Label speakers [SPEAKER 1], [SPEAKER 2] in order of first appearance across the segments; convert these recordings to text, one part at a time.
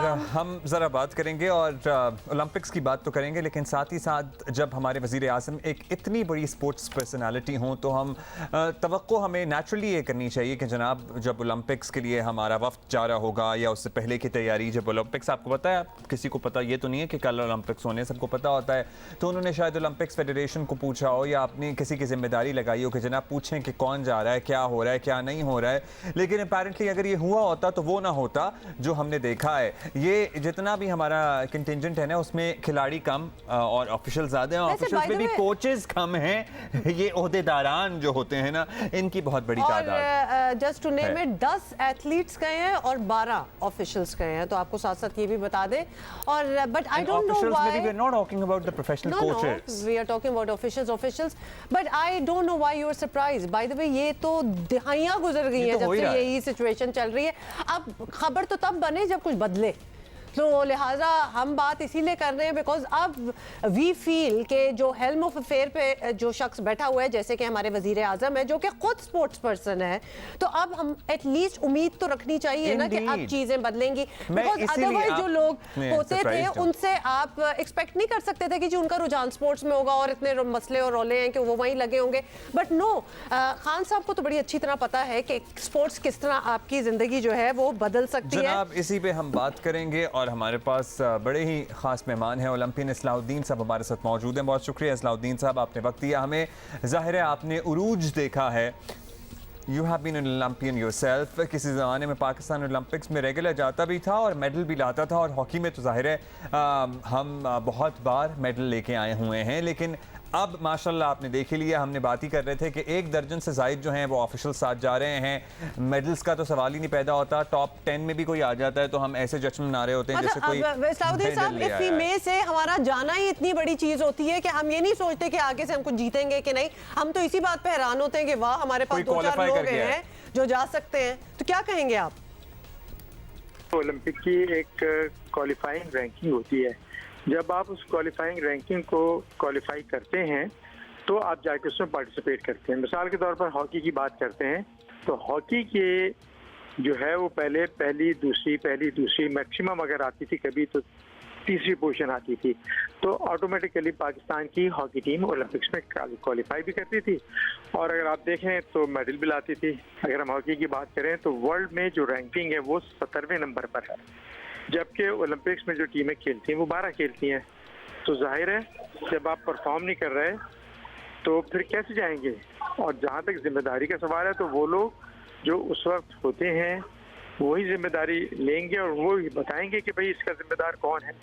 [SPEAKER 1] हम ज़रा बात करेंगे और ओलंपिक्स की बात तो करेंगे, लेकिन साथ ही साथ जब हमारे वज़ीर आज़म एक इतनी बड़ी स्पोर्ट्स पर्सनालिटी हों तो हम तवक्को हमें नेचुरली ये करनी चाहिए कि जनाब जब ओलंपिक्स के लिए हमारा वफ्द जा रहा होगा या उससे पहले की तैयारी, जब ओलंपिक्स आपको पता है, किसी को पता ये तो नहीं है कि कल ओलंपिक्स होने, सबको पता होता है, तो उन्होंने शायद ओलंपिक्स फेडरेशन को पूछा हो या अपनी किसी की जिम्मेदारी लगाई हो कि जनाब पूछें कि कौन जा रहा है, क्या हो रहा है, क्या नहीं हो रहा है। लेकिन अपेरेंटली अगर ये हुआ होता तो वो ना होता जो हमने देखा है। ये जितना भी हमारा कंटिंजेंट है ना, उसमें खिलाड़ी कम और ऑफिशियल ज़्यादा हैं, ऑफिशियल्स में भी कोचेस कम हैं। ये ओहदेदारान जो होते हैं ना, इनकी बहुत बड़ी तादाद।
[SPEAKER 2] Just to name it 10 athletes गए हैं और 12 ऑफिशियल्स गए हैं, तो आपको साथ साथ ये भी बता दें। और but I don't know why
[SPEAKER 1] we are not talking about the professional coaches,
[SPEAKER 2] we are talking about officials, but I don't know why you are surprised. By the way, ये तो दिहाइयां गुजर गई हैं जब से यही सिचुएशन चल रही है। अब खबर तो तब बने जब कुछ बदले, तो लिहाजा हम बात इसीलिए कर रहे हैं बिकॉज अब वी फील के जो हेल्म ऑफ अफेयर पे जो शख्स बैठा हुआ है, जैसे कि हमारे वजीर आजम है जो कि खुद स्पोर्ट्स पर्सन है, तो अब हम एटलीस्ट उम्मीद तो रखनी चाहिए ना कि अब चीजें बदलेंगी। बिकॉज अदरवाइज जो लोग होते थे उनसे आप एक्सपेक्ट नहीं कर सकते थे कि जो उनका रुझान स्पोर्ट्स में होगा और इतने मसले और रोले हैं कि वो वहीं लगे होंगे। बट नो, खान साहब को तो बड़ी अच्छी तरह पता है कि स्पोर्ट्स किस तरह आपकी जिंदगी जो है वो बदल सकती है।
[SPEAKER 1] जनाब इसी पे हम बात करेंगे और हमारे पास बड़े ही खास मेहमान हैं, ओलंपियन इस्लाउद्दीन साहब हमारे साथ मौजूद हैं। बहुत शुक्रिया इस्लाउद्दीन साहब, आपने वक्त दिया हमें। ज़ाहिर है आपने उरूज देखा है, you have been an Olympian yourself. किसी ज़माने में पाकिस्तान ओलंपिक्स में रेगुलर जाता भी था और मेडल भी लाता था, और हॉकी में तो ज़ाहिर है हम बहुत बार मेडल लेके आए हुए हैं। लेकिन अब माशाल्लाह आपने देख ही लिया, हमने बात ही कर रहे थे कि 1 दर्जन से ज़ायद जो हैं वो ऑफिशियल साथ जा रहे हैं। मेडल्स का तो सवाल ही नहीं पैदा होता, टॉप 10 में भी कोई आ जाता है तो हम ऐसे जश्न मना रहे होते हैं जैसे कोई
[SPEAKER 2] इस्लाउद्दीन साहब, इसी में से हमारा जाना ही इतनी बड़ी चीज होती है कि हम ये नहीं सोचते कि आगे से हम कुछ जीतेंगे कि नहीं। हम तो इसी बात पे हैरान होते हैं कि वाह, हमारे पास 2-4 लोग हैं जो जा सकते हैं। तो क्या कहेंगे आप?
[SPEAKER 3] ओलंपिक की एक क्वालिफाइंग रैंकिंग होती है। जब आप उस क्वालिफाइंग रैंकिंग को क्वालिफाई करते हैं तो आप जाके उसमें पार्टिसिपेट करते हैं। मिसाल के तौर पर हॉकी की बात करते हैं तो हॉकी के जो है वो पहली दूसरी मैक्सिमम अगर आती थी कभी तो तीसरी पोजीशन आती थी, तो ऑटोमेटिकली पाकिस्तान की हॉकी टीम ओलंपिक्स में क्वालिफाई भी करती थी और अगर आप देखें तो मेडल भी लाती थी। अगर हम हॉकी की बात करें तो वर्ल्ड में जो रैंकिंग है वो 17वें नंबर पर है, जबकि ओलंपिक्स में जो टीमें खेलती हैं वो 12 खेलती हैं। तो जाहिर है जब आप परफॉर्म नहीं कर रहे तो फिर कैसे जाएंगे। और जहाँ तक जिम्मेदारी का सवाल है तो वो लोग जो उस वक्त होते हैं वही जिम्मेदारी लेंगे और वो बताएंगे कि भाई इसका जिम्मेदार कौन है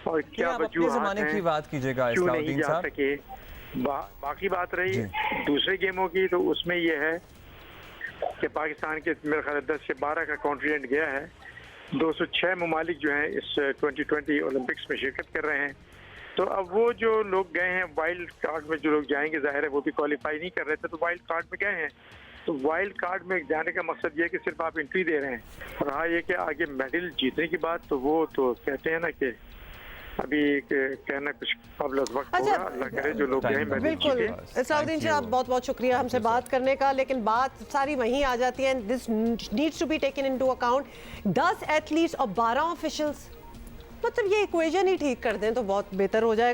[SPEAKER 3] और क्या वजूहात हैं,
[SPEAKER 1] की बात कीजिएगा
[SPEAKER 3] क्यों नहीं जा सके। बाकी बात रही दूसरे गेमों की, तो उसमें यह है कि पाकिस्तान के मेरे ख्याल 10 से 12 का कॉन्टिनेंट गया है। 206 ममालिक जो हैं इस 2020 ओलंपिक्स में शिरकत कर रहे हैं। तो अब वो जो लोग गए हैं वाइल्ड कार्ड में, जो लोग जाएंगे ज़ाहिर है वो भी क्वालिफाई नहीं कर रहे थे तो वाइल्ड कार्ड में गए हैं। तो वाइल्ड कार्ड में जाने का मकसद ये है कि सिर्फ आप एंट्री दे रहे हैं। और हाँ, ये कि आगे मेडल जीतने की बात तो वो तो कहते हैं ना कि अभी कहना कुछ वक्त होगा। अल्लाह करे जो लोग गए मेडल जीते।
[SPEAKER 2] इस्लाउद्दीन जी, आप बहुत बहुत शुक्रिया हमसे बात करने का, लेकिन बात सारी वहीं आ जाती है। This needs to be taken into account. 10 athletes और 12 ऑफिशियल्स, मतलब ये इक्वेशन ही ठीक कर दें तो बहुत बेहतर हो जाएगा।